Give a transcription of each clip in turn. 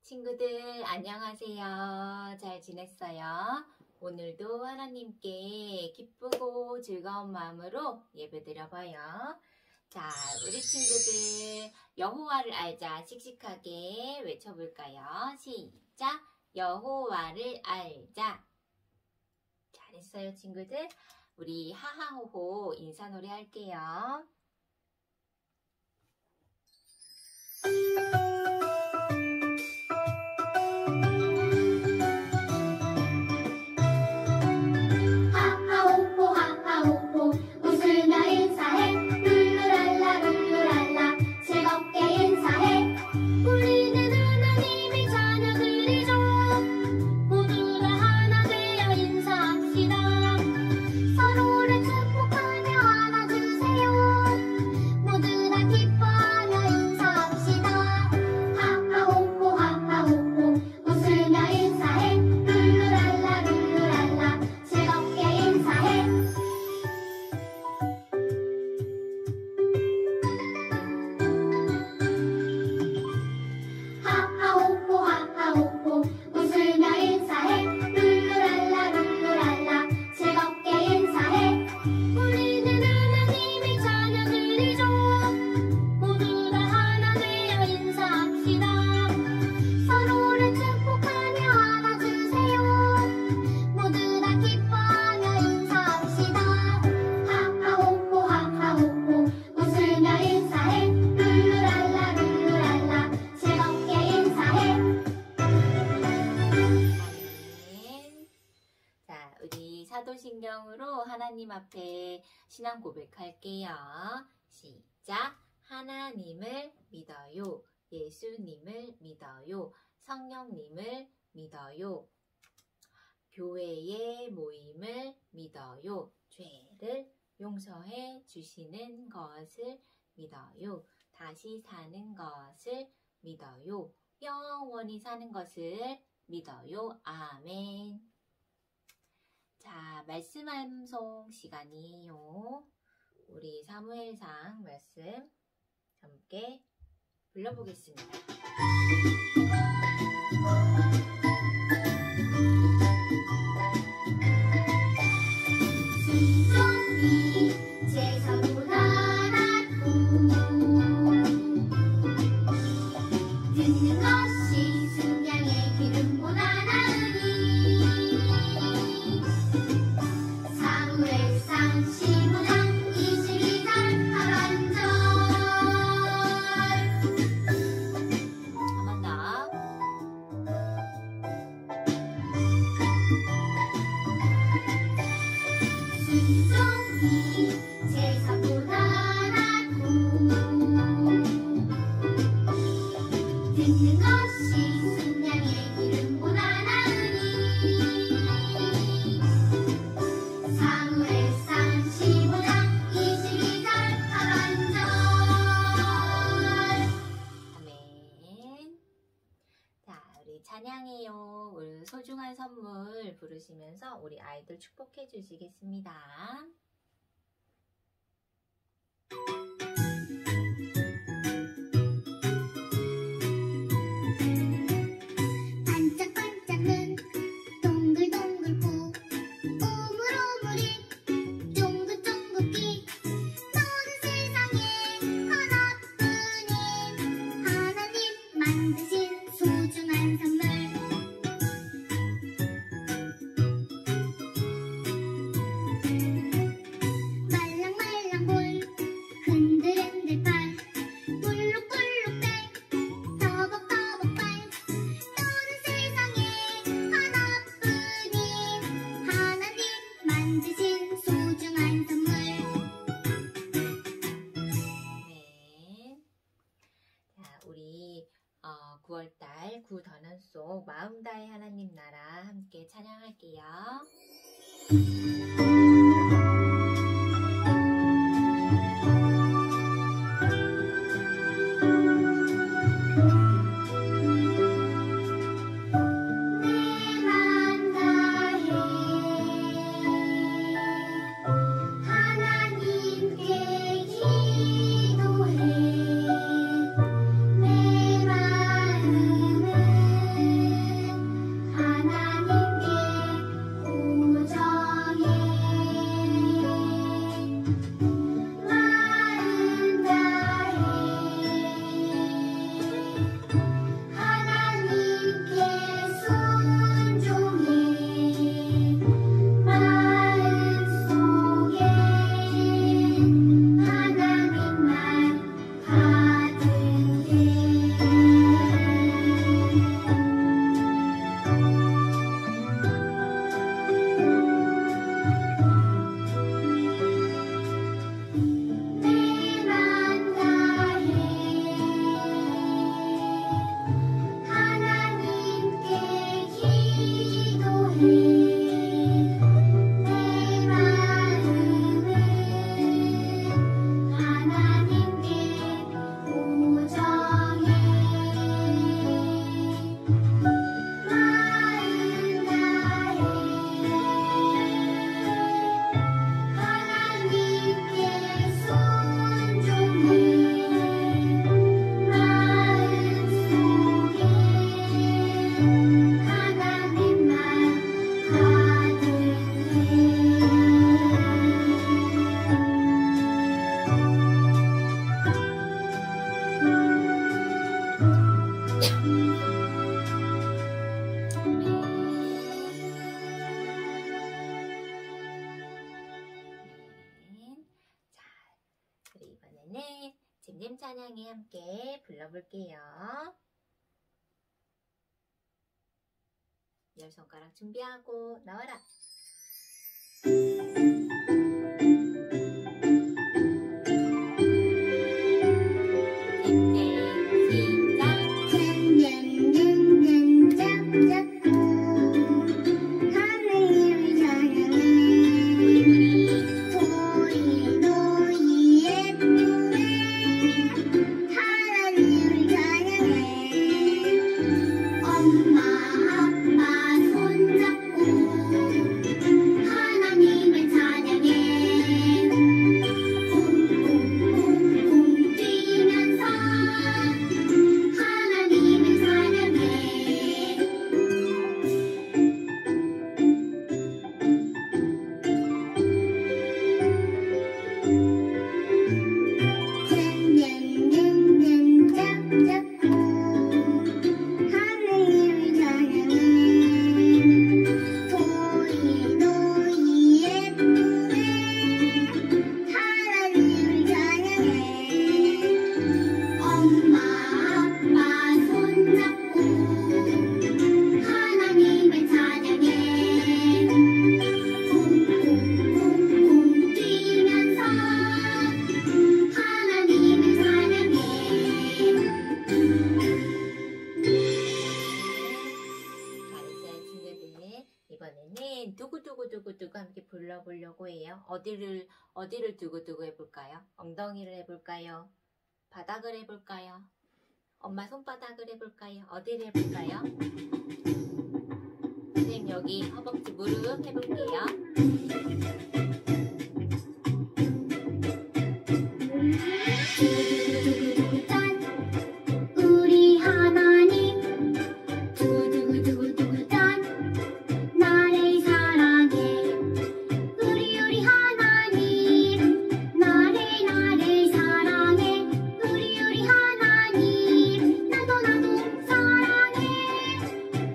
친구들 안녕하세요. 잘 지냈어요? 오늘도 하나님께 기쁘고 즐거운 마음으로 예배드려봐요. 자, 우리 친구들 여호와를 알자 씩씩하게 외쳐볼까요? 시작! 여호와를 알자. 잘했어요 친구들. 우리 하하호호 인사놀이 할게요. 사도신경으로 하나님 앞에 신앙 고백할게요. 시작! 하나님을 믿어요. 예수님을 믿어요. 성령님을 믿어요. 교회의 모임을 믿어요. 죄를 용서해 주시는 것을 믿어요. 다시 사는 것을 믿어요. 영원히 사는 것을 믿어요. 아멘. 자, 말씀 암송 시간이에요. 우리 사무엘상 말씀 함께 불러보겠습니다. 순종이 제사보다 낫고 듣는 것이 순양의 기름보다 나으니 사무엘상 15장 22절 하반절. 한 번 더. 순종이 제사보다 낫고 듣는 것이 순양의 기름보다 나으니 사무엘상 15장 22절 하반절. 아멘. 자, 우리 찬양해요. 우리 소중한 선물 부르시면서 우리 아이들 축복해 주시겠습니다. 반짝반짝 눈 우리 9월달 구던원 속 마음 다해 하나님 나라 함께 찬양할게요. 잼잼 찬양이 함께 불러볼게요. 10손가락 준비하고 나와라. 이번에는 두구두구두구두구 함께 불러보려고 해요. 어디를 두구두구 해볼까요? 엉덩이를 해볼까요? 바닥을 해볼까요? 엄마 손바닥을 해볼까요? 어디를 해볼까요? 선생님 여기 허벅지 무릎 해볼게요. 우리 하나님 두구두구두구두구단 나를 사랑해. 우리 하나님 나를 사랑해. 우리 하나님 나도 사랑해.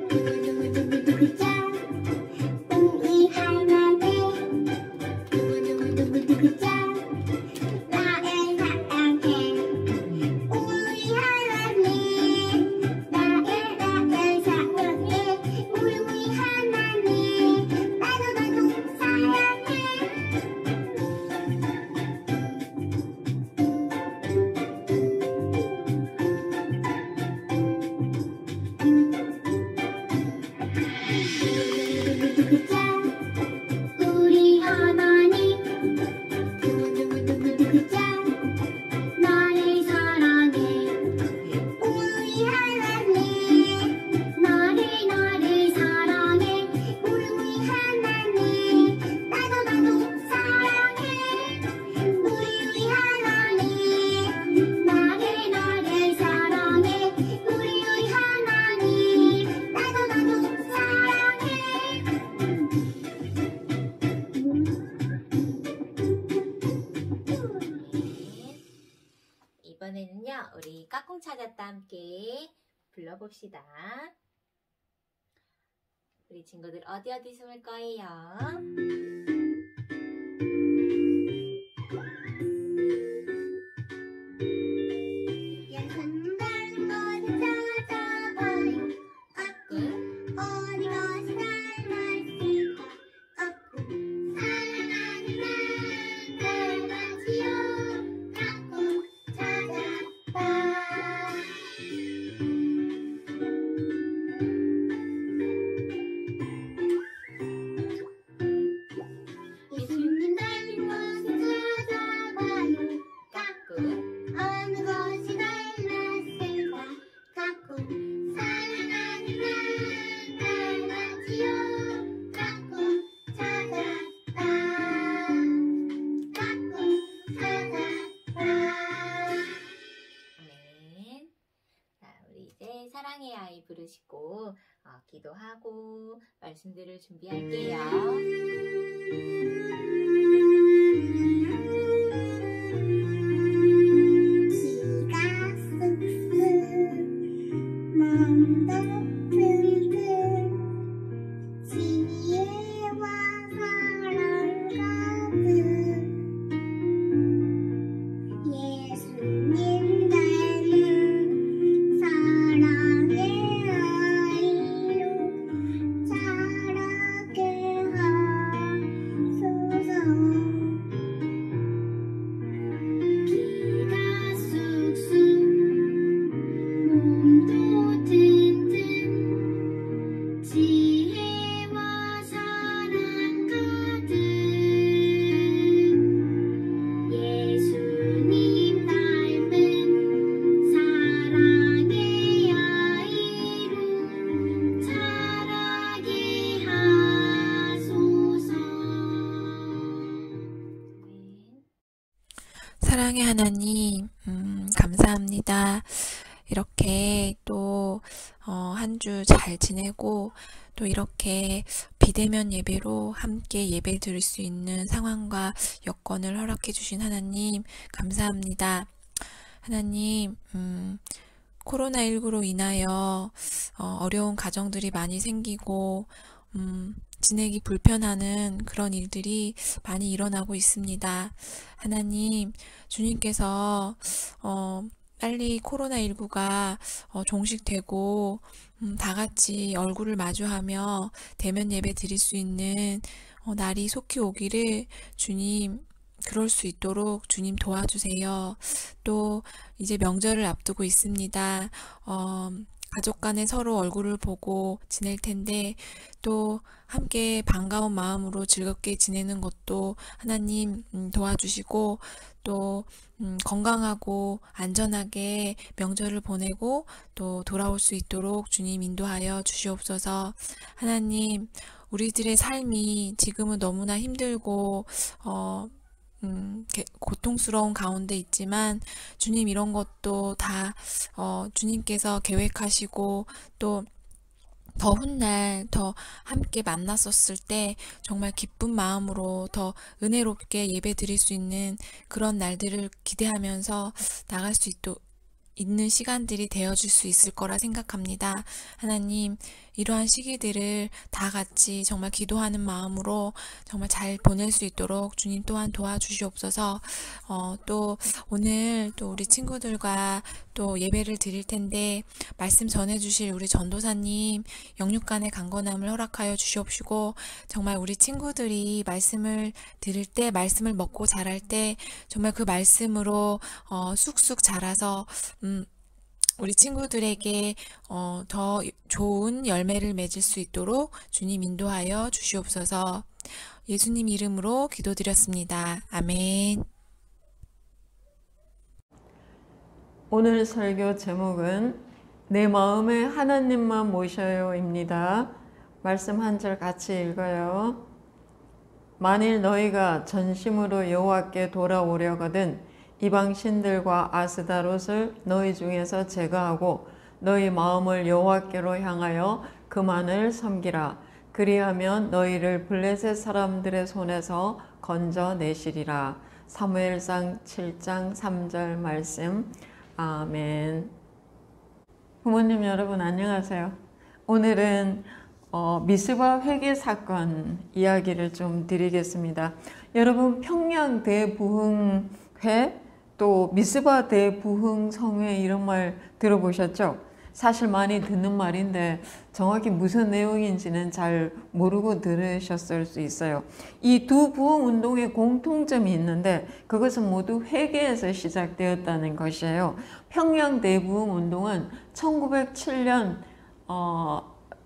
두구두구두구두구단 우리 하나님 이번에는요, 우리 까꿍 찾았다 함께 불러봅시다. 우리 친구들 어디 숨을 거예요? 예수님 닮은 것을 찾아봐요. 까꿍 어디 것이 닮았을까? 까꿍 사랑하는 날 닮았지요. 까꿍 찾았다. 예수님 닮은 것을 찾아봐요. 까꿍 어느 것이 닮았을까? 까꿍 사랑하는 날 닮았지요. 까꿍 찾았다. 까꿍 찾았다. 아멘. 자, 우리 이제 사랑의 아이 부르시고 기도하고 말씀들을 준비할게요. 기가 쓱쓱 마음도 튼튼 지혜와 사랑 가득 예수님 닮은 사랑의 아이로 자라게 하소서. 기가 쑥쑥 몸도 튼튼 지혜와 사랑 가득 예수님 닮은 사랑의 아이로 자라게 하소서. 사랑의 하나님, 감사합니다. 이렇게 또 한 주 잘 지내고 또 이렇게 비대면 예배로 함께 예배 드릴 수 있는 상황과 여건을 허락해 주신 하나님 감사합니다. 하나님, 코로나19로 인하여 어려운 가정들이 많이 생기고 지내기 불편하는 그런 일들이 많이 일어나고 있습니다. 하나님, 주님께서 빨리 코로나19가 종식되고 다 같이 얼굴을 마주하며 대면 예배 드릴 수 있는 날이 속히 오기를 주님 그럴 수 있도록 주님 도와주세요. 또 이제 명절을 앞두고 있습니다. 가족 간에 서로 얼굴을 보고 지낼 텐데 또 함께 반가운 마음으로 즐겁게 지내는 것도 하나님 도와주시고 또 건강하고 안전하게 명절을 보내고 또 돌아올 수 있도록 주님 인도하여 주시옵소서. 하나님, 우리들의 삶이 지금은 너무나 힘들고 고통스러운 가운데 있지만 주님 이런 것도 다 주님께서 계획하시고 또 더 훗날 더 함께 만났었을 때 정말 기쁜 마음으로 더 은혜롭게 예배 드릴 수 있는 그런 날들을 기대하면서 나갈 수 있는 시간들이 되어줄 수 있을 거라 생각합니다. 하나님, 이러한 시기들을 다 같이 정말 기도하는 마음으로 정말 잘 보낼 수 있도록 주님 또한 도와주시옵소서. 또 오늘 또 우리 친구들과 또 예배를 드릴 텐데 말씀 전해주실 우리 전도사님 영육간의 강건함을 허락하여 주시옵시고 정말 우리 친구들이 말씀을 들을 때 말씀을 먹고 자랄 때 정말 그 말씀으로 쑥쑥 자라서 우리 친구들에게 더 좋은 열매를 맺을 수 있도록 주님 인도하여 주시옵소서. 예수님 이름으로 기도드렸습니다. 아멘. 오늘 설교 제목은 내 마음에 하나님만 모셔요입니다. 말씀 한 절 같이 읽어요. 만일 너희가 전심으로 여호와께 돌아오려거든 이방 신들과 아스다롯을 너희 중에서 제거하고 너희 마음을 여호와께로 향하여 그만을 섬기라. 그리하면 너희를 블레셋 사람들의 손에서 건져내시리라. 사무엘상 7장 3절 말씀. 아멘. 부모님 여러분 안녕하세요. 오늘은 미스바 회개 사건 이야기를 좀 드리겠습니다. 여러분 평양 대부흥회 또 미스바 대부흥성회 이런 말 들어보셨죠? 사실 많이 듣는 말인데 정확히 무슨 내용인지는 잘 모르고 들으셨을 수 있어요. 이 두 부흥운동의 공통점이 있는데 그것은 모두 회개에서 시작되었다는 것이에요. 평양 대부흥운동은 1907년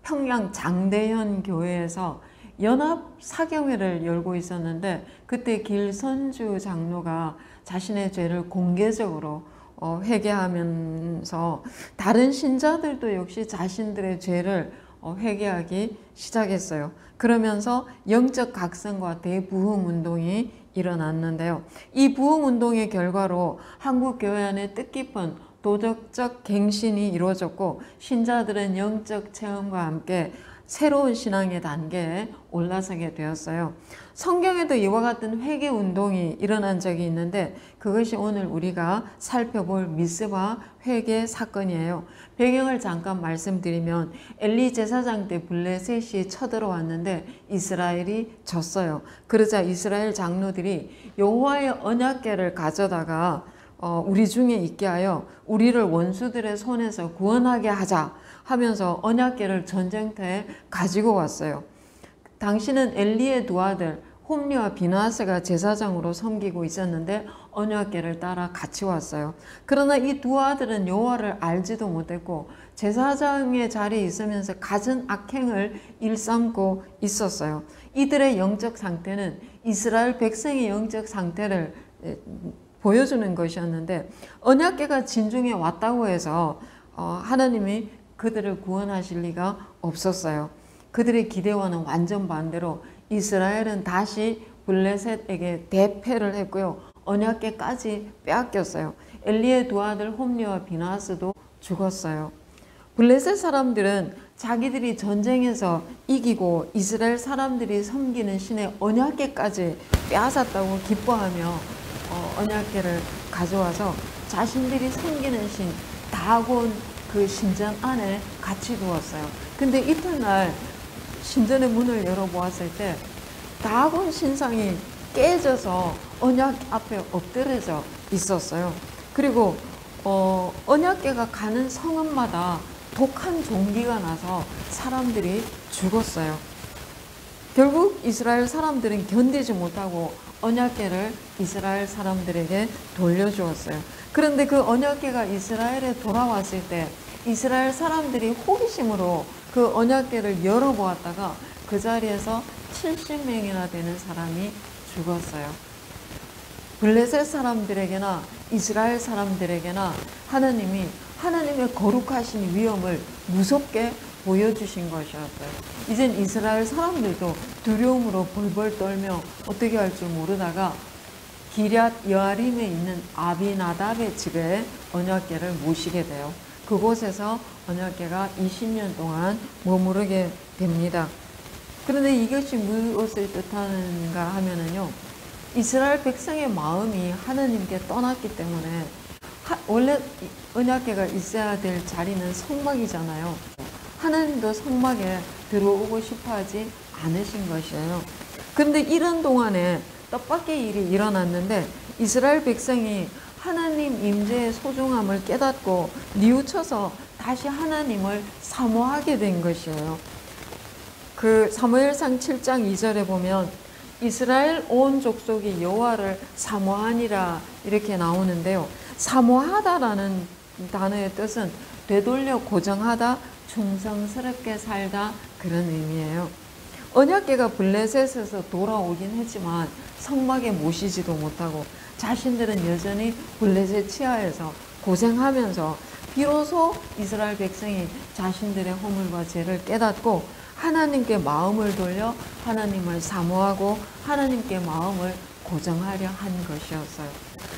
평양 장대현 교회에서 연합 사경회를 열고 있었는데 그때 길선주 장로가 자신의 죄를 공개적으로 회개하면서 다른 신자들도 역시 자신들의 죄를 회개하기 시작했어요. 그러면서 영적 각성과 대부흥운동이 일어났는데요. 이 부흥운동의 결과로 한국교회 안에 뜻깊은 도덕적 갱신이 이루어졌고 신자들은 영적 체험과 함께 새로운 신앙의 단계에 올라서게 되었어요. 성경에도 이와 같은 회개 운동이 일어난 적이 있는데 그것이 오늘 우리가 살펴볼 미스바 회개 사건이에요. 배경을 잠깐 말씀드리면 엘리 제사장 때 블레셋이 쳐들어왔는데 이스라엘이 졌어요. 그러자 이스라엘 장로들이 여호와의 언약궤를 가져다가 우리 중에 있게 하여 우리를 원수들의 손에서 구원하게 하자 하면서 언약궤를 전쟁터에 가지고 왔어요. 당시는 엘리의 두 아들 홈리와 비나스가 제사장으로 섬기고 있었는데 언약궤를 따라 같이 왔어요. 그러나 이 두 아들은 여호와를 알지도 못했고 제사장의 자리에 있으면서 갖은 악행을 일삼고 있었어요. 이들의 영적 상태는 이스라엘 백성의 영적 상태를 보여주는 것이었는데 언약궤가 진중에 왔다고 해서 하나님이 그들을 구원하실 리가 없었어요. 그들의 기대와는 완전 반대로 이스라엘은 다시 블레셋에게 대패를 했고요. 언약궤까지 빼앗겼어요. 엘리의 두 아들 홈리와 비나스도 죽었어요. 블레셋 사람들은 자기들이 전쟁에서 이기고 이스라엘 사람들이 섬기는 신의 언약궤까지 빼앗았다고 기뻐하며 언약궤를 가져와서 자신들이 섬기는 신 다곤 그 신전 안에 같이 두었어요. 근데 이튿날 신전의 문을 열어보았을 때 다곤 신상이 깨져서 언약 앞에 엎드려져 있었어요. 그리고 언약궤가 가는 성읍마다 독한 종기가 나서 사람들이 죽었어요. 결국 이스라엘 사람들은 견디지 못하고 언약궤를 이스라엘 사람들에게 돌려주었어요. 그런데 그 언약궤가 이스라엘에 돌아왔을 때 이스라엘 사람들이 호기심으로 그 언약궤를 열어보았다가 그 자리에서 70명이나 되는 사람이 죽었어요. 블레셋 사람들에게나 이스라엘 사람들에게나 하나님이 하나님의 거룩하신 위엄을 무섭게 보여주신 것이었어요. 이젠 이스라엘 사람들도 두려움으로 벌벌 떨며 어떻게 할 줄 모르다가 기럇 여아림에 있는 아비나답의 집에 언약궤를 모시게 돼요. 그곳에서 언약궤가 20년 동안 머무르게 됩니다. 그런데 이것이 무엇을 뜻하는가 하면은요, 이스라엘 백성의 마음이 하나님께 떠났기 때문에 원래 언약궤가 있어야 될 자리는 성막이잖아요. 하나님도 성막에 들어오고 싶어하지 않으신 것이에요. 그런데 이런 동안에 뜻밖의 일이 일어났는데 이스라엘 백성이 하나님 임재의 소중함을 깨닫고 뉘우쳐서 다시 하나님을 사모하게 된 것이에요. 그 사무엘상 7장 2절에 보면 이스라엘 온 족속이 여호와를 사모하니라 이렇게 나오는데요. 사모하다라는 단어의 뜻은 되돌려 고정하다, 충성스럽게 살다 그런 의미예요. 언약궤가 블레셋에서 돌아오긴 했지만 성막에 모시지도 못하고 자신들은 여전히 블레셋 치하에서 고생하면서 비로소 이스라엘 백성이 자신들의 허물과 죄를 깨닫고 하나님께 마음을 돌려 하나님을 사모하고 하나님께 마음을 고정하려 한 것이었어요.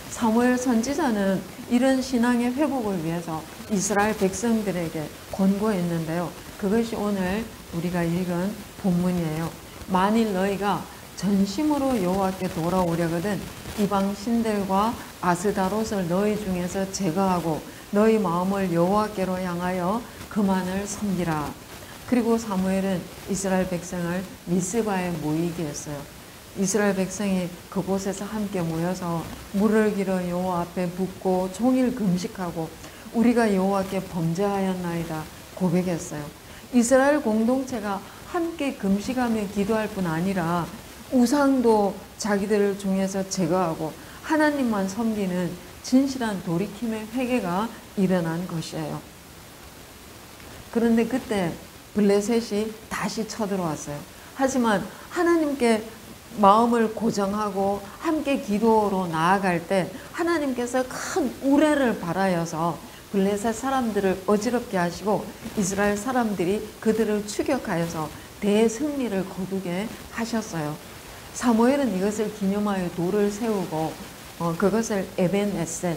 사무엘 선지자는 이런 신앙의 회복을 위해서 이스라엘 백성들에게 권고했는데요. 그것이 오늘 우리가 읽은 본문이에요. 만일 너희가 전심으로 여호와께 돌아오려거든 이방 신들과 아스다롯을 너희 중에서 제거하고 너희 마음을 여호와께로 향하여 그만을 섬기라. 그리고 사무엘은 이스라엘 백성을 미스바에 모이게 했어요. 이스라엘 백성이 그곳에서 함께 모여서 물을 길어 여호와 앞에 붓고 종일 금식하고 우리가 여호와께 범죄하였나이다 고백했어요. 이스라엘 공동체가 함께 금식하며 기도할 뿐 아니라 우상도 자기들 중에서 제거하고 하나님만 섬기는 진실한 돌이킴의 회개가 일어난 것이에요. 그런데 그때 블레셋이 다시 쳐들어왔어요. 하지만 하나님께 마음을 고정하고 함께 기도로 나아갈 때 하나님께서 큰 우레를 발하여서 블레셋 사람들을 어지럽게 하시고 이스라엘 사람들이 그들을 추격하여서 대승리를 거두게 하셨어요. 사무엘은 이것을 기념하여 돌을 세우고 그것을 에벤에셀,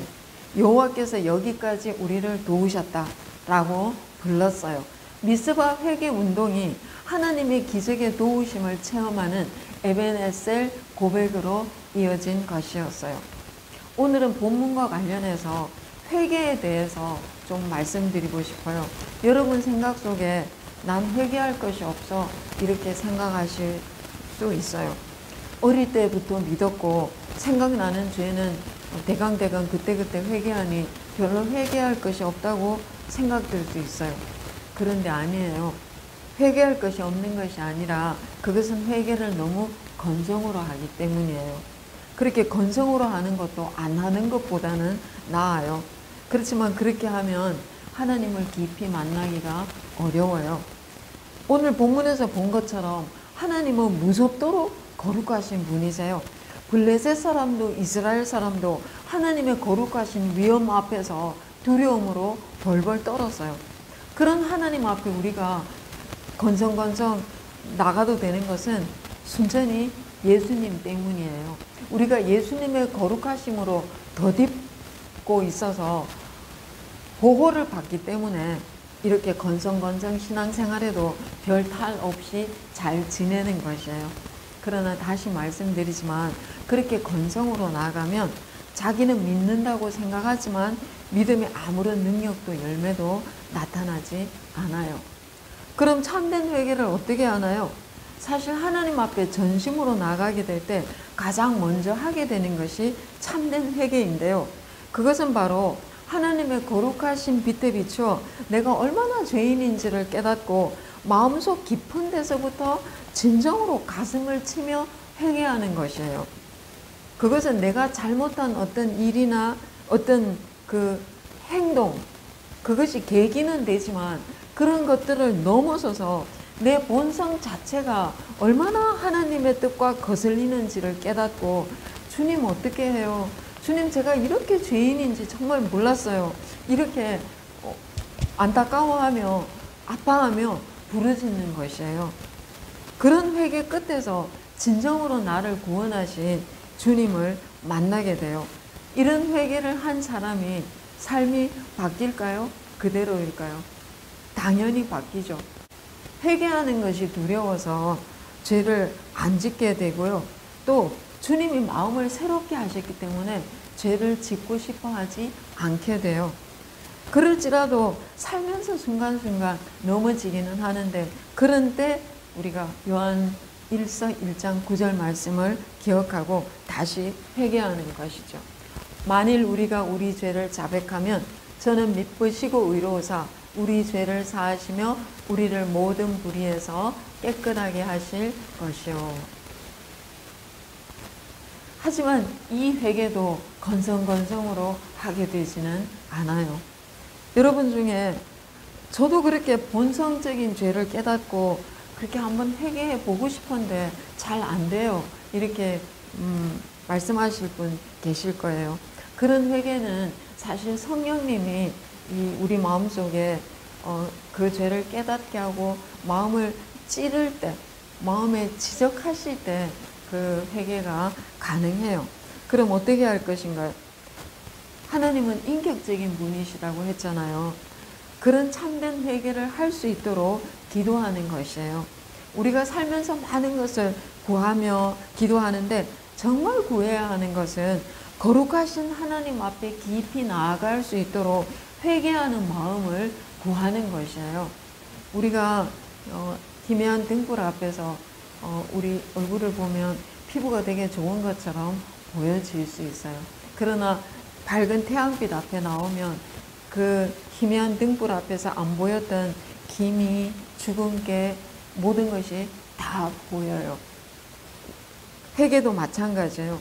여호와께서 여기까지 우리를 도우셨다라고 불렀어요. 미스바 회개 운동이 하나님의 기적의 도우심을 체험하는 에벤에셀 고백으로 이어진 것이었어요. 오늘은 본문과 관련해서 회개에 대해서 좀 말씀드리고 싶어요. 여러분 생각 속에 난 회개할 것이 없어 이렇게 생각하실 수 있어요. 어릴 때부터 믿었고 생각나는 죄는 대강대강 그때그때 회개하니 별로 회개할 것이 없다고 생각될 수 있어요. 그런데 아니에요. 회개할 것이 없는 것이 아니라 그것은 회개를 너무 건성으로 하기 때문이에요. 그렇게 건성으로 하는 것도 안 하는 것보다는 나아요. 그렇지만 그렇게 하면 하나님을 깊이 만나기가 어려워요. 오늘 본문에서 본 것처럼 하나님은 무섭도록 거룩하신 분이세요. 블레셋 사람도 이스라엘 사람도 하나님의 거룩하신 위엄 앞에서 두려움으로 벌벌 떨었어요. 그런 하나님 앞에 우리가 건성건성 나가도 되는 것은 순전히 예수님 때문이에요. 우리가 예수님의 거룩하심으로 덧입고 있어서 보호를 받기 때문에 이렇게 건성건성 신앙생활에도 별 탈 없이 잘 지내는 것이에요. 그러나 다시 말씀드리지만 그렇게 건성으로 나아가면 자기는 믿는다고 생각하지만 믿음의 아무런 능력도 열매도 나타나지 않아요. 그럼 참된 회개를 어떻게 하나요? 사실 하나님 앞에 전심으로 나가게 될 때 가장 먼저 하게 되는 것이 참된 회개인데요. 그것은 바로 하나님의 거룩하신 빛에 비추어 내가 얼마나 죄인인지를 깨닫고 마음속 깊은 데서부터 진정으로 가슴을 치며 회개하는 것이에요. 그것은 내가 잘못한 어떤 일이나 어떤 그 행동, 그것이 계기는 되지만 그런 것들을 넘어서서 내 본성 자체가 얼마나 하나님의 뜻과 거슬리는지를 깨닫고 주님 어떻게 해요? 주님 제가 이렇게 죄인인지 정말 몰랐어요. 이렇게 안타까워하며 아파하며 부르짖는 것이에요. 그런 회개 끝에서 진정으로 나를 구원하신 주님을 만나게 돼요. 이런 회개를 한 사람이 삶이 바뀔까요? 그대로일까요? 당연히 바뀌죠. 회개하는 것이 두려워서 죄를 안 짓게 되고요. 또 주님이 마음을 새롭게 하셨기 때문에 죄를 짓고 싶어 하지 않게 돼요. 그럴지라도 살면서 순간순간 넘어지기는 하는데 그런 때 우리가 요한 1서 1장 9절 말씀을 기억하고 다시 회개하는 것이죠. 만일 우리가 우리 죄를 자백하면 저는 미쁘시고 의로우사 우리 죄를 사하시며 우리를 모든 불의에서 깨끗하게 하실 것이요. 하지만 이 회개도 건성건성으로 하게 되지는 않아요. 여러분 중에 저도 그렇게 본성적인 죄를 깨닫고 그렇게 한번 회개해 보고 싶은데 잘 안 돼요. 이렇게 말씀하실 분 계실 거예요. 그런 회개는 사실 성령님이 우리 마음속에 그 죄를 깨닫게 하고 마음을 찌를 때, 마음에 지적하실 때 그 회개가 가능해요. 그럼 어떻게 할 것인가요? 하나님은 인격적인 분이시라고 했잖아요. 그런 참된 회개를 할 수 있도록 기도하는 것이에요. 우리가 살면서 많은 것을 구하며 기도하는데 정말 구해야 하는 것은 거룩하신 하나님 앞에 깊이 나아갈 수 있도록 회개하는 마음을 구하는 것이에요. 우리가 희미한 등불 앞에서 우리 얼굴을 보면 피부가 되게 좋은 것처럼 보여질 수 있어요. 그러나 밝은 태양빛 앞에 나오면 그 희미한 등불 앞에서 안 보였던 기미, 주근깨, 모든 것이 다 보여요. 회개도 마찬가지예요.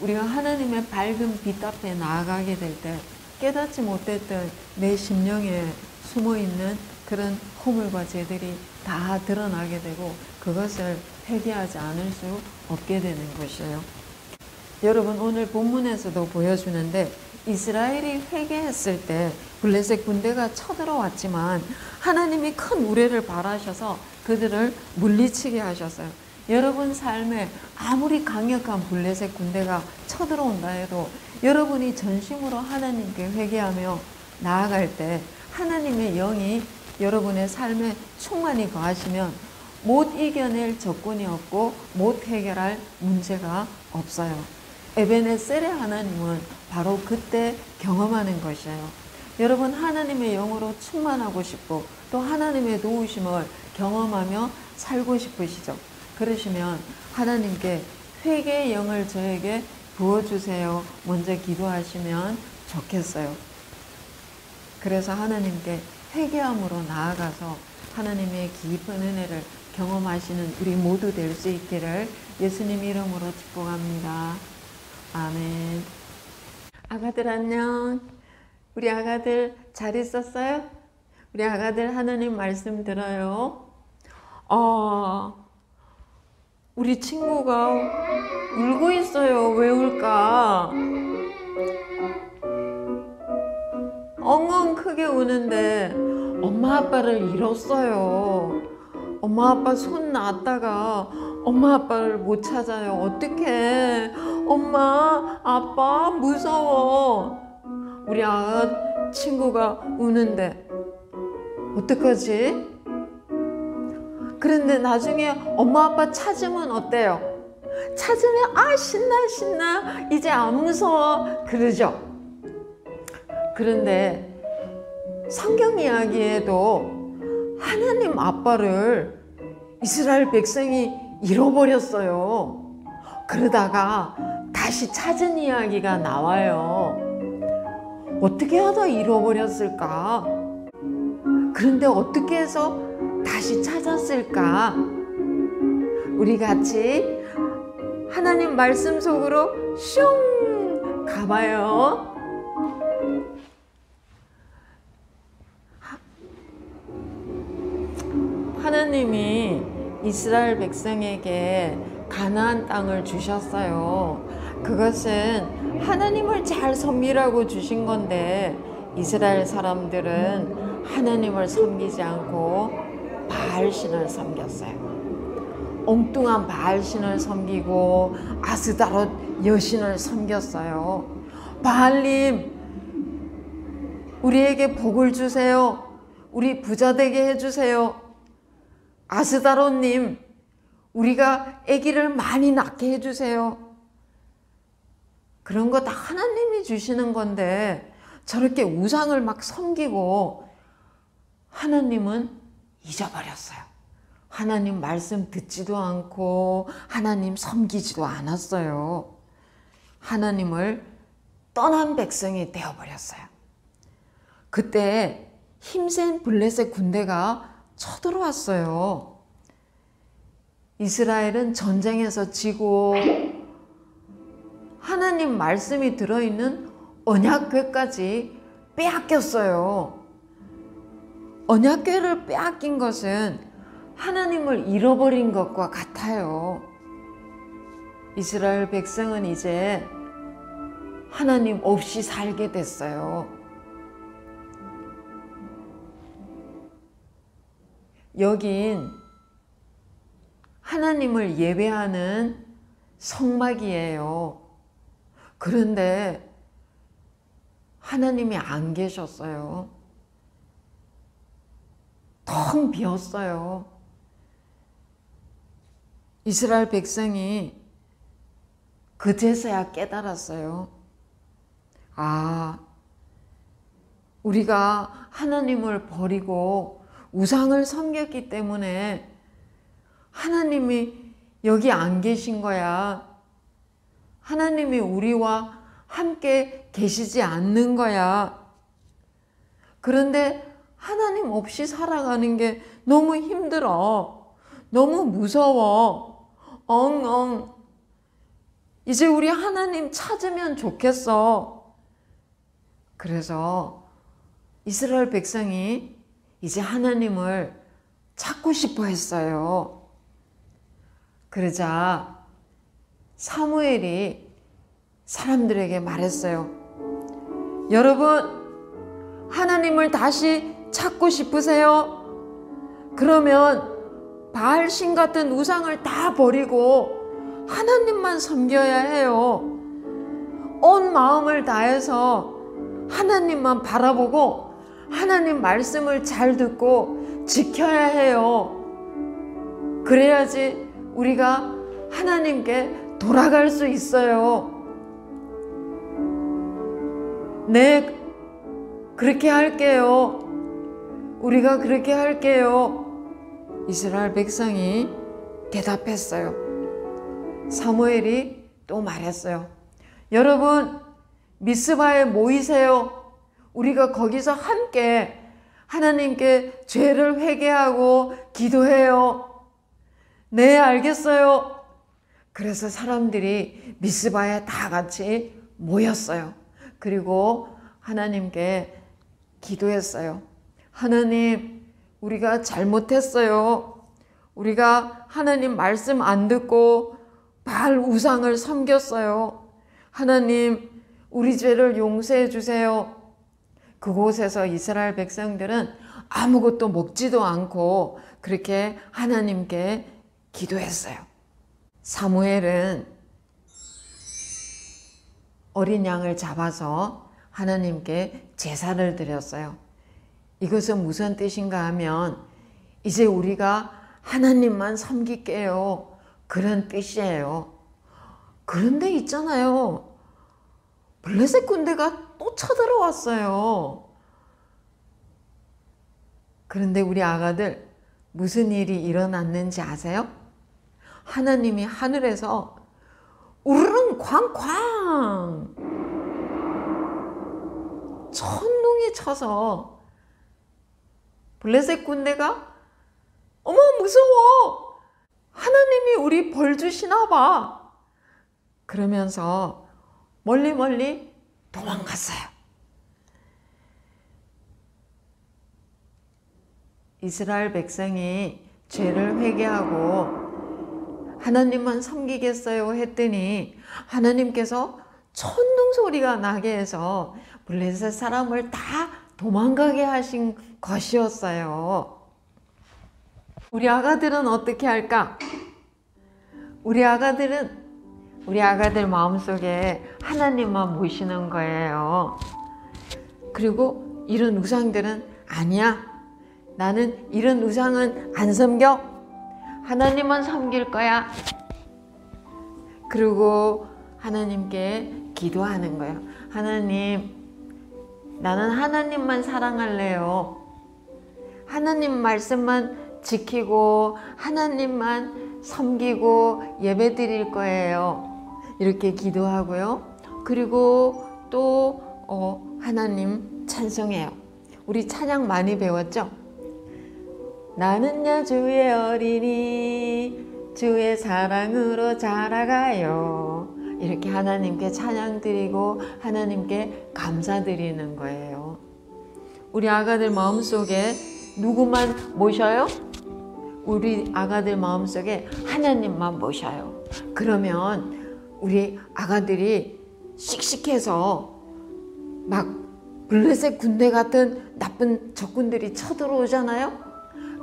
우리가 하나님의 밝은 빛 앞에 나아가게 될 때 깨닫지 못했던 내 심령에 숨어있는 그런 허물과 죄들이 다 드러나게 되고 그것을 회개하지 않을 수 없게 되는 것이에요. 여러분, 오늘 본문에서도 보여주는데 이스라엘이 회개했을 때 블레셋 군대가 쳐들어왔지만 하나님이 큰 우레를 발하셔서 그들을 물리치게 하셨어요. 여러분 삶에 아무리 강력한 블레셋 군대가 쳐들어온다 해도 여러분이 전심으로 하나님께 회개하며 나아갈 때 하나님의 영이 여러분의 삶에 충만히 거하시면 못 이겨낼 적군이 없고 못 해결할 문제가 없어요. 에베네셀의 하나님은 바로 그때 경험하는 것이에요. 여러분 하나님의 영으로 충만하고 싶고 또 하나님의 도우심을 경험하며 살고 싶으시죠? 그러시면 하나님께 회개의 영을 저에게 부어주세요. 먼저 기도하시면 좋겠어요. 그래서 하나님께 회개함으로 나아가서 하나님의 깊은 은혜를 경험하시는 우리 모두 될 수 있기를 예수님 이름으로 축복합니다. 아멘. 아가들 안녕. 우리 아가들 잘 있었어요? 우리 아가들 하나님 말씀 들어요. 우리 친구가 울고 있어요. 왜 울까? 엉엉 크게 우는데 엄마 아빠를 잃었어요. 엄마 아빠 손 놨다가 엄마 아빠를 못 찾아요. 어떡해. 엄마 아빠 무서워. 우리 친구가 우는데 어떡하지? 그런데 나중에 엄마 아빠 찾으면 어때요? 찾으면 신나 이제 안 무서워 그러죠. 그런데 성경 이야기에도 하나님 아빠를 이스라엘 백성이 잃어버렸어요. 그러다가 다시 찾은 이야기가 나와요. 어떻게 하다 잃어버렸을까? 그런데 어떻게 해서 다시 찾았을까? 우리 같이 하나님 말씀 속으로 슝 가봐요. 하나님이 이스라엘 백성에게 가나안 땅을 주셨어요. 그것은 하나님을 잘 섬기라고 주신 건데 이스라엘 사람들은 하나님을 섬기지 않고 바알신을 섬겼어요. 엉뚱한 바알신을 섬기고 아스다롯 여신을 섬겼어요. 바알님, 우리에게 복을 주세요. 우리 부자 되게 해주세요. 아스다롯님, 우리가 아기를 많이 낳게 해주세요. 그런 거 다 하나님이 주시는 건데 저렇게 우상을 막 섬기고 하나님은 잊어버렸어요. 하나님 말씀 듣지도 않고 하나님 섬기지도 않았어요. 하나님을 떠난 백성이 되어버렸어요. 그때 힘센 블레셋 군대가 쳐들어왔어요. 이스라엘은 전쟁에서 지고 하나님 말씀이 들어있는 언약궤까지 빼앗겼어요. 언약궤를 빼앗긴 것은 하나님을 잃어버린 것과 같아요. 이스라엘 백성은 이제 하나님 없이 살게 됐어요. 여긴 하나님을 예배하는 성막이에요. 그런데 하나님이 안 계셨어요. 텅 비었어요. 이스라엘 백성이 그제서야 깨달았어요. 아, 우리가 하나님을 버리고 우상을 섬겼기 때문에 하나님이 여기 안 계신 거야. 하나님이 우리와 함께 계시지 않는 거야. 그런데 하나님 없이 살아가는 게 너무 힘들어. 너무 무서워. 엉엉. 이제 우리 하나님 찾으면 좋겠어. 그래서 이스라엘 백성이 이제 하나님을 찾고 싶어 했어요. 그러자 사무엘이 사람들에게 말했어요. 여러분, 하나님을 다시 찾고 싶으세요? 그러면 바알신 같은 우상을 다 버리고 하나님만 섬겨야 해요. 온 마음을 다해서 하나님만 바라보고 하나님 말씀을 잘 듣고 지켜야 해요. 그래야지 우리가 하나님께 돌아갈 수 있어요. 네, 그렇게 할게요. 우리가 그렇게 할게요. 이스라엘 백성이 대답했어요. 사무엘이 또 말했어요. 여러분, 미스바에 모이세요. 우리가 거기서 함께 하나님께 죄를 회개하고 기도해요. 네, 알겠어요. 그래서 사람들이 미스바에 다 같이 모였어요. 그리고 하나님께 기도했어요. 하나님, 우리가 잘못했어요. 우리가 하나님 말씀 안 듣고 바알 우상을 섬겼어요. 하나님, 우리 죄를 용서해 주세요. 그곳에서 이스라엘 백성들은 아무것도 먹지도 않고 그렇게 하나님께 기도했어요. 사무엘은 어린 양을 잡아서 하나님께 제사를 드렸어요. 이것은 무슨 뜻인가 하면 이제 우리가 하나님만 섬길게요. 그런 뜻이에요. 그런데 있잖아요. 블레셋 군대가 또 쳐들어왔어요. 그런데 우리 아가들 무슨 일이 일어났는지 아세요? 하나님이 하늘에서 우르릉 쾅쾅 천둥이 쳐서 블레셋 군대가 어머 무서워, 하나님이 우리 벌 주시나 봐 그러면서 멀리 도망갔어요. 이스라엘 백성이 죄를 회개하고 하나님만 섬기겠어요 했더니 하나님께서 천둥 소리가 나게 해서 블레셋 사람을 다 도망가게 하신 것이었어요. 우리 아가들은 어떻게 할까? 우리 아가들 마음속에 하나님만 모시는 거예요. 그리고 이런 우상들은 아니야. 나는 이런 우상은 안 섬겨. 하나님만 섬길 거야. 그리고 하나님께 기도하는 거예요. 하나님, 나는 하나님만 사랑할래요. 하나님 말씀만 지키고 하나님만 섬기고 예배 드릴 거예요. 이렇게 기도하고요. 그리고 또 하나님 찬송해요. 우리 찬양 많이 배웠죠? 나는야 주의 어린이 주의 사랑으로 자라가요. 이렇게 하나님께 찬양 드리고 하나님께 감사드리는 거예요. 우리 아가들 마음속에 누구만 모셔요? 우리 아가들 마음속에 하나님만 모셔요. 그러면 우리 아가들이 씩씩해서 막 블레셋 군대 같은 나쁜 적군들이 쳐들어오잖아요.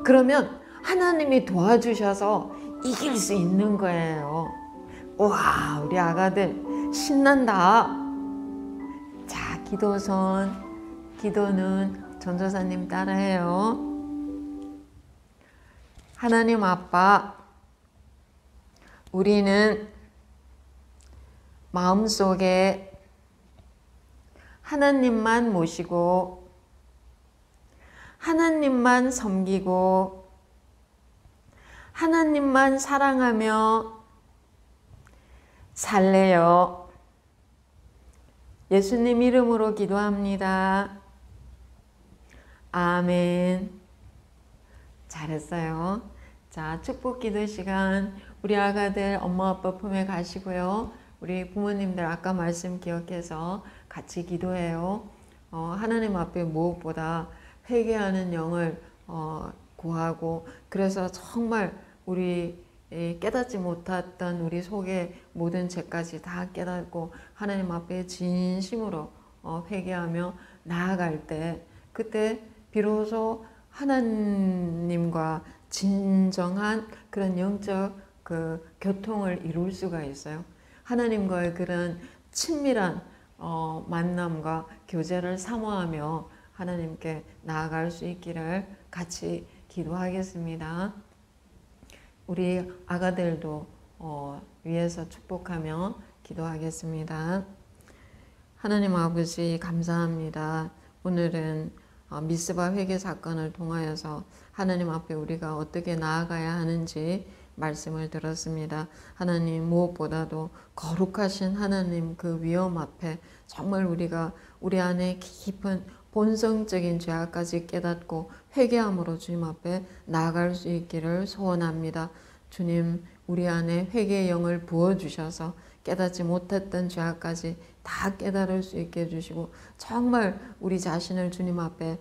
그러면 하나님이 도와주셔서 이길 수 있는 거예요. 와, 우리 아가들 신난다. 자, 기도는 전도사님 따라해요. 하나님 아빠, 우리는 마음속에 하나님만 모시고 하나님만 섬기고 하나님만 사랑하며 살래요. 예수님 이름으로 기도합니다. 아멘. 잘했어요. 자, 축복 기도 시간. 우리 아가들 엄마 아빠 품에 가시고요. 우리 부모님들 아까 말씀 기억해서 같이 기도해요. 하나님 앞에 무엇보다 회개하는 영을 구하고, 그래서 정말 우리 깨닫지 못했던 우리 속의 모든 죄까지 다 깨닫고 하나님 앞에 진심으로 회개하며 나아갈 때, 그때 비로소 하나님과 진정한 그런 영적 그 교통을 이룰 수가 있어요. 하나님과의 그런 친밀한 만남과 교제를 사모하며 하나님께 나아갈 수 있기를 같이 기도하겠습니다. 우리 아가들도 위에서 축복하며 기도하겠습니다. 하나님 아버지 감사합니다. 오늘은 미스바 회개 사건을 통하여서 하나님 앞에 우리가 어떻게 나아가야 하는지 말씀을 들었습니다. 하나님, 무엇보다도 거룩하신 하나님 그 위엄 앞에 정말 우리가 우리 안에 깊은 본성적인 죄악까지 깨닫고 회개함으로 주님 앞에 나아갈 수 있기를 소원합니다. 주님, 우리 안에 회개의 영을 부어주셔서 깨닫지 못했던 죄악까지 다 깨달을 수 있게 해주시고, 정말 우리 자신을 주님 앞에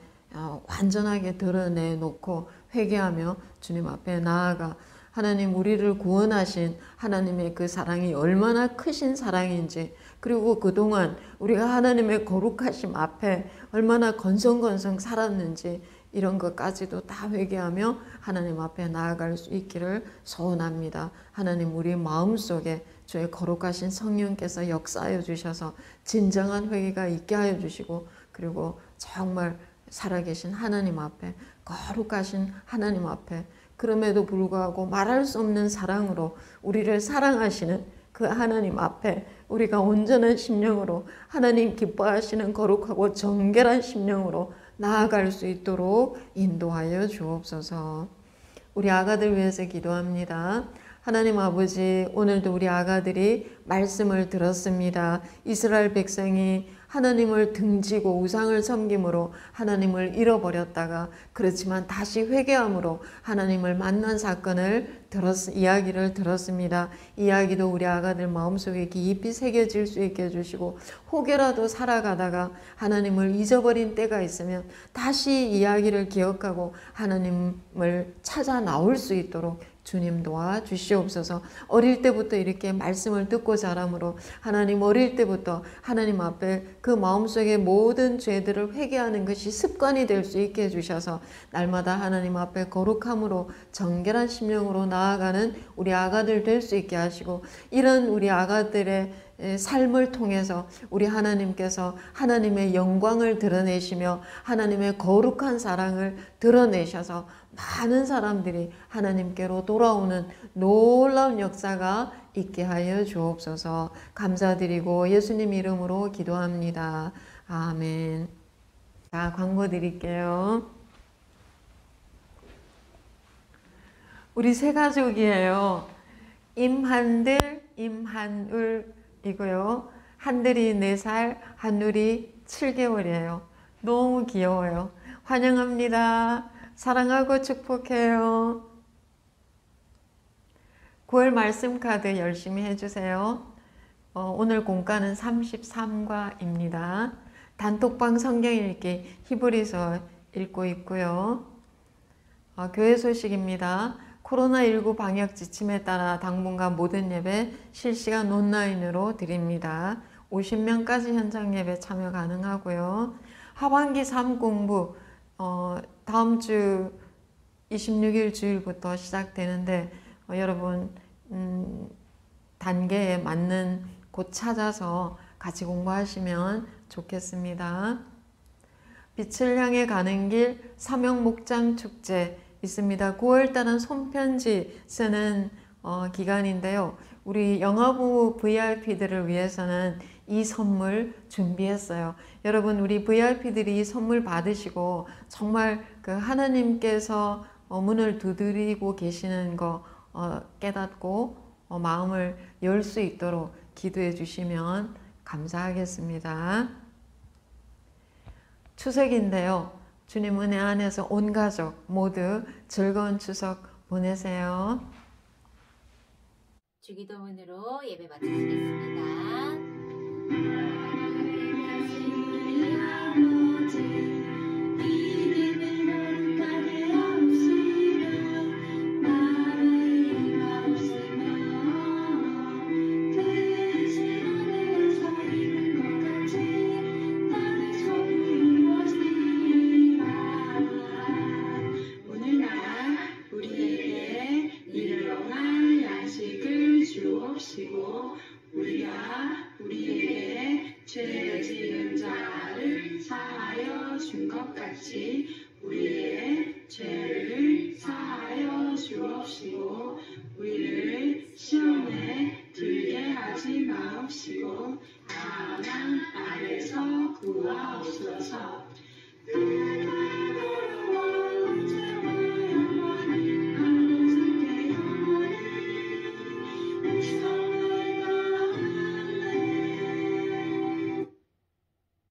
완전하게 드러내놓고 회개하며 주님 앞에 나아가 하나님, 우리를 구원하신 하나님의 그 사랑이 얼마나 크신 사랑인지, 그리고 그동안 우리가 하나님의 거룩하심 앞에 얼마나 건성건성 살았는지, 이런 것까지도 다 회개하며 하나님 앞에 나아갈 수 있기를 소원합니다. 하나님, 우리 마음속에 주의 거룩하신 성령께서 역사하여 주셔서 진정한 회개가 있게 하여 주시고, 그리고 정말 살아계신 하나님 앞에, 거룩하신 하나님 앞에, 그럼에도 불구하고 말할 수 없는 사랑으로 우리를 사랑하시는 그 하나님 앞에 우리가 온전한 심령으로 하나님 기뻐하시는 거룩하고 정결한 심령으로 나아갈 수 있도록 인도하여 주옵소서. 우리 아가들 위해서 기도합니다. 하나님 아버지, 오늘도 우리 아가들이 말씀을 들었습니다. 이스라엘 백성이 하나님을 등지고 우상을 섬김으로 하나님을 잃어버렸다가, 그렇지만 다시 회개함으로 하나님을 만난 사건을 이야기를 들었습니다. 이야기도 우리 아가들 마음속에 깊이 새겨질 수 있게 해주시고, 혹여라도 살아가다가 하나님을 잊어버린 때가 있으면 다시 이야기를 기억하고 하나님을 찾아 나올 수 있도록 주님 도와주시옵소서. 어릴 때부터 이렇게 말씀을 듣고 자라므로 하나님, 어릴 때부터 하나님 앞에 그 마음속의 모든 죄들을 회개하는 것이 습관이 될 수 있게 해주셔서 날마다 하나님 앞에 거룩함으로 정결한 심령으로 나아가는 우리 아가들 될 수 있게 하시고, 이런 우리 아가들의 삶을 통해서 우리 하나님께서 하나님의 영광을 드러내시며 하나님의 거룩한 사랑을 드러내셔서 많은 사람들이 하나님께로 돌아오는 놀라운 역사가 있게 하여 주옵소서. 감사드리고 예수님 이름으로 기도합니다. 아멘. 자, 광고 드릴게요. 우리 세 가족이에요. 임한들, 임한울이고요. 한들이 4살, 한울이 7개월이에요. 너무 귀여워요. 환영합니다. 사랑하고 축복해요. 9월 말씀 카드 열심히 해주세요. 오늘 공과는 33과입니다. 단톡방 성경 읽기 히브리서 읽고 있고요. 교회 소식입니다. 코로나19 방역 지침에 따라 당분간 모든 예배 실시간 온라인으로 드립니다. 50명까지 현장 예배 참여 가능하고요. 하반기 3공부 다음 주 26일 주일부터 시작되는데 여러분 단계에 맞는 곳 찾아서 같이 공부하시면 좋겠습니다. 빛을 향해 가는 길 사명목장 축제 있습니다. 9월달은 손편지 쓰는 기간인데요. 우리 영화부 VIP들을 위해서는 이 선물 준비했어요. 여러분, 우리 VIP들이 이 선물 받으시고 정말 그 하나님께서 문을 두드리고 계시는 거 깨닫고 마음을 열 수 있도록 기도해 주시면 감사하겠습니다. 추석인데요. 주님 은혜 안에서 온 가족 모두 즐거운 추석 보내세요. 주기도문으로 예배 마치겠습니다. 우리에게 죄 지은 자를 사하여 준 것 같이 우리의 죄를 사하여 주옵시고 우리를 시험에 들게 하지 마옵시고 다만 아래서 구하옵시고